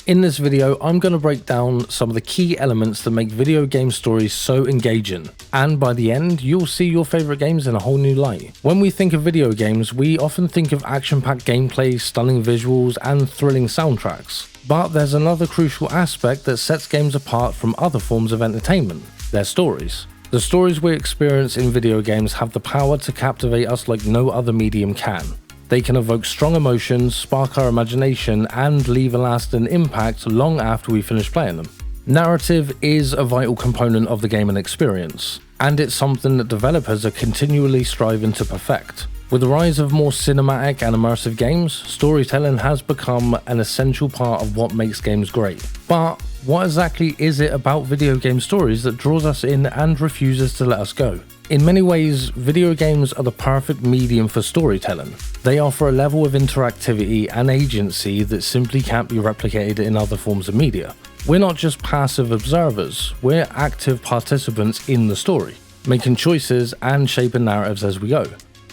In this video, I'm going to break down some of the key elements that make video game stories so engaging, and by the end, you'll see your favorite games in a whole new light. When we think of video games, we often think of action-packed gameplay, stunning visuals, and thrilling soundtracks. But there's another crucial aspect that sets games apart from other forms of entertainment: their stories. The stories we experience in video games have the power to captivate us like no other medium can. They can evoke strong emotions, spark our imagination, and leave a lasting impact long after we finish playing them. Narrative is a vital component of the gaming experience, and it's something that developers are continually striving to perfect. With the rise of more cinematic and immersive games, storytelling has become an essential part of what makes games great. But what exactly is it about video game stories that draws us in and refuses to let us go? In many ways, video games are the perfect medium for storytelling. They offer a level of interactivity and agency that simply can't be replicated in other forms of media. We're not just passive observers, we're active participants in the story, making choices and shaping narratives as we go.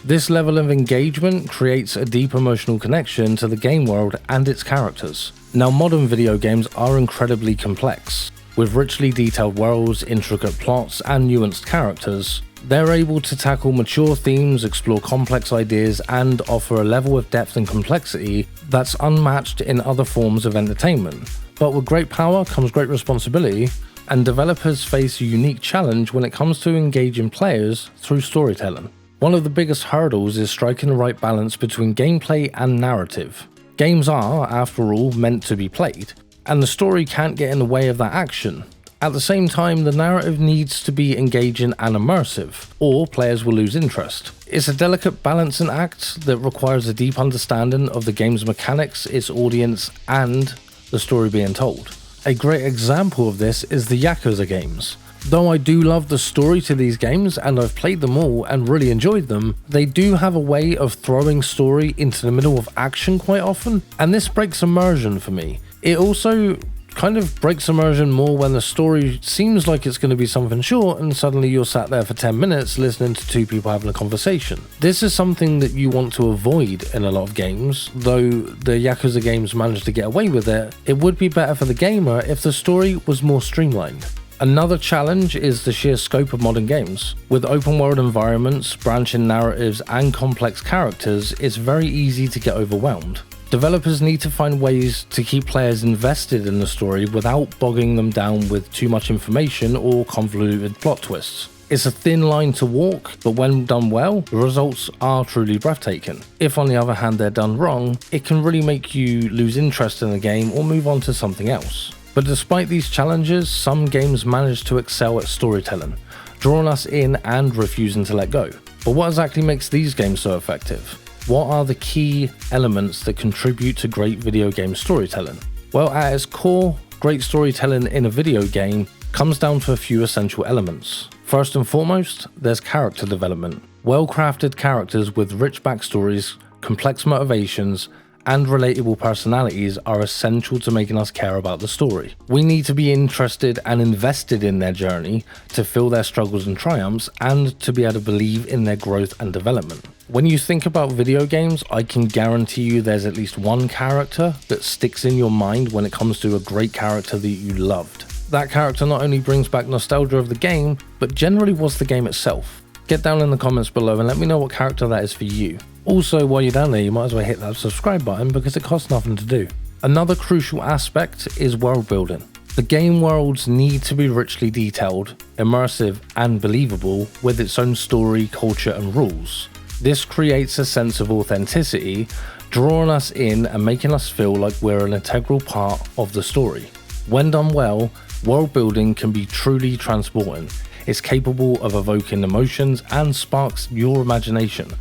This level of engagement creates a deep emotional connection to the game world and its characters. Now, modern video games are incredibly complex. With richly detailed worlds, intricate plots, and nuanced characters, they're able to tackle mature themes, explore complex ideas, and offer a level of depth and complexity that's unmatched in other forms of entertainment. But with great power comes great responsibility, and developers face a unique challenge when it comes to engaging players through storytelling. One of the biggest hurdles is striking the right balance between gameplay and narrative. Games are, after all, meant to be played, and the story can't get in the way of that action. At the same time, the narrative needs to be engaging and immersive, or players will lose interest. It's a delicate balancing act that requires a deep understanding of the game's mechanics, its audience, and the story being told. A great example of this is the Yakuza games. Though I do love the story to these games and I've played them all and really enjoyed them, they do have a way of throwing story into the middle of action quite often, and this breaks immersion for me. It also kind of breaks immersion more when the story seems like it's going to be something short and suddenly you're sat there for 10 minutes listening to two people having a conversation. This is something that you want to avoid in a lot of games. Though the Yakuza games managed to get away with it, it would be better for the gamer if the story was more streamlined. Another challenge is the sheer scope of modern games. With open world environments, branching narratives, and complex characters, it's very easy to get overwhelmed. Developers need to find ways to keep players invested in the story without bogging them down with too much information or convoluted plot twists. It's a thin line to walk, but when done well, the results are truly breathtaking. If on the other hand they're done wrong, it can really make you lose interest in the game or move on to something else. But despite these challenges, some games manage to excel at storytelling, drawing us in and refusing to let go. But what exactly makes these games so effective? What are the key elements that contribute to great video game storytelling? Well, at its core, great storytelling in a video game comes down to a few essential elements. First and foremost, there's character development. Well-crafted characters with rich backstories, complex motivations, and relatable personalities are essential to making us care about the story. We need to be interested and invested in their journey, to feel their struggles and triumphs, and to be able to believe in their growth and development. When you think about video games, I can guarantee you there's at least one character that sticks in your mind when it comes to a great character that you loved. That character not only brings back nostalgia of the game, but generally was the game itself. Get down in the comments below and let me know what character that is for you. Also, while you're down there, you might as well hit that subscribe button because it costs nothing to do. Another crucial aspect is world building. The game worlds need to be richly detailed, immersive, and believable with its own story, culture, and rules. This creates a sense of authenticity, drawing us in and making us feel like we're an integral part of the story. When done well, world building can be truly transporting. It's capable of evoking emotions and sparks your imagination.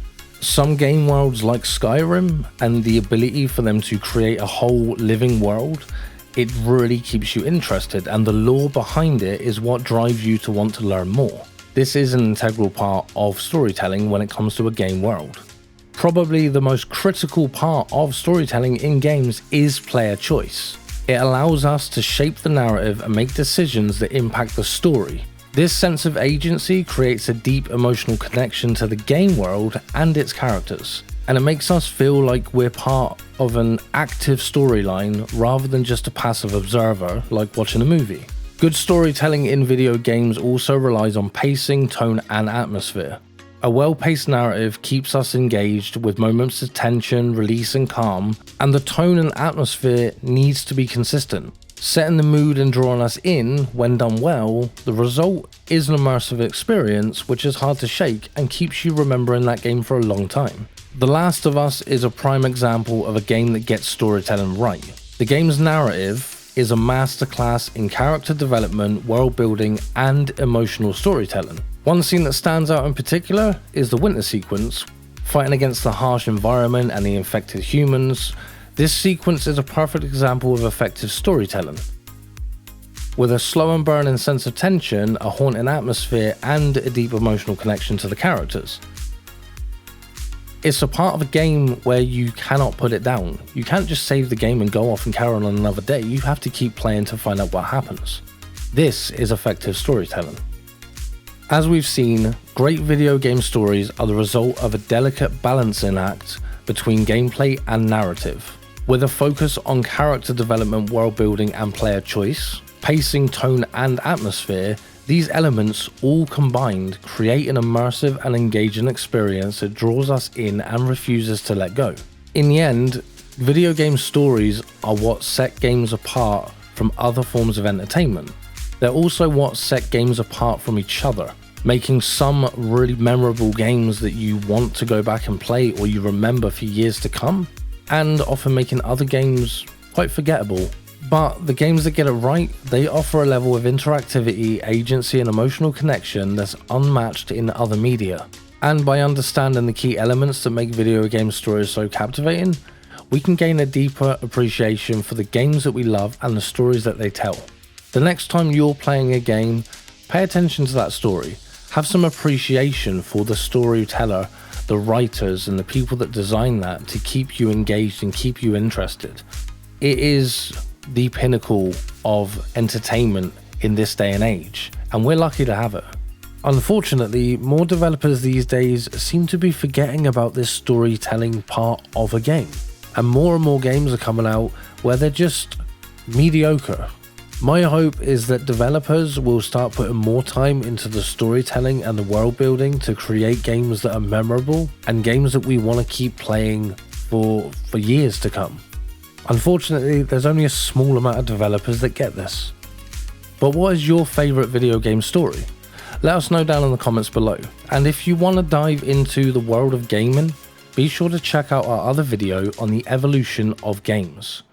Some game worlds like Skyrim, and the ability for them to create a whole living world, it really keeps you interested, and the lore behind it is what drives you to want to learn more. This is an integral part of storytelling when it comes to a game world. Probably the most critical part of storytelling in games is player choice. It allows us to shape the narrative and make decisions that impact the story. This sense of agency creates a deep emotional connection to the game world and its characters. and it makes us feel like we're part of an active storyline rather than just a passive observer like watching a movie. Good storytelling in video games also relies on pacing, tone, and atmosphere. A well-paced narrative keeps us engaged with moments of tension, release, and calm, and the tone and atmosphere needs to be consistent. Setting the mood and drawing us in, when done well, the result is an immersive experience which is hard to shake and keeps you remembering that game for a long time. The Last of Us is a prime example of a game that gets storytelling right. The game's narrative is a masterclass in character development, world building, and emotional storytelling. One scene that stands out in particular is the winter sequence, fighting against the harsh environment and the infected humans. This sequence is a perfect example of effective storytelling. With a slow and burning sense of tension, a haunting atmosphere, and a deep emotional connection to the characters. It's a part of a game where you cannot put it down. You can't just save the game and go off and carry on another day. You have to keep playing to find out what happens. This is effective storytelling. As we've seen, great video game stories are the result of a delicate balancing act between gameplay and narrative, with a focus on character development, world building, and player choice, pacing, tone, and atmosphere. These elements all combined create an immersive and engaging experience that draws us in and refuses to let go. In the end, video game stories are what set games apart from other forms of entertainment. They're also what set games apart from each other, making some really memorable games that you want to go back and play or you remember for years to come, and often making other games quite forgettable. But the games that get it right, they offer a level of interactivity, agency, and emotional connection that's unmatched in other media. And by understanding the key elements that make video game stories so captivating, we can gain a deeper appreciation for the games that we love and the stories that they tell. The next time you're playing a game, pay attention to that story. Have some appreciation for the storyteller, the writers, and the people that design that to keep you engaged and keep you interested. It is the pinnacle of entertainment in this day and age, and we're lucky to have it. Unfortunately, more developers these days seem to be forgetting about this storytelling part of a game, and more games are coming out where they're just mediocre. My hope is that developers will start putting more time into the storytelling and the world building to create games that are memorable and games that we want to keep playing for years to come. Unfortunately, there's only a small amount of developers that get this. But what is your favourite video game story? Let us know down in the comments below. And if you want to dive into the world of gaming, be sure to check out our other video on the evolution of games.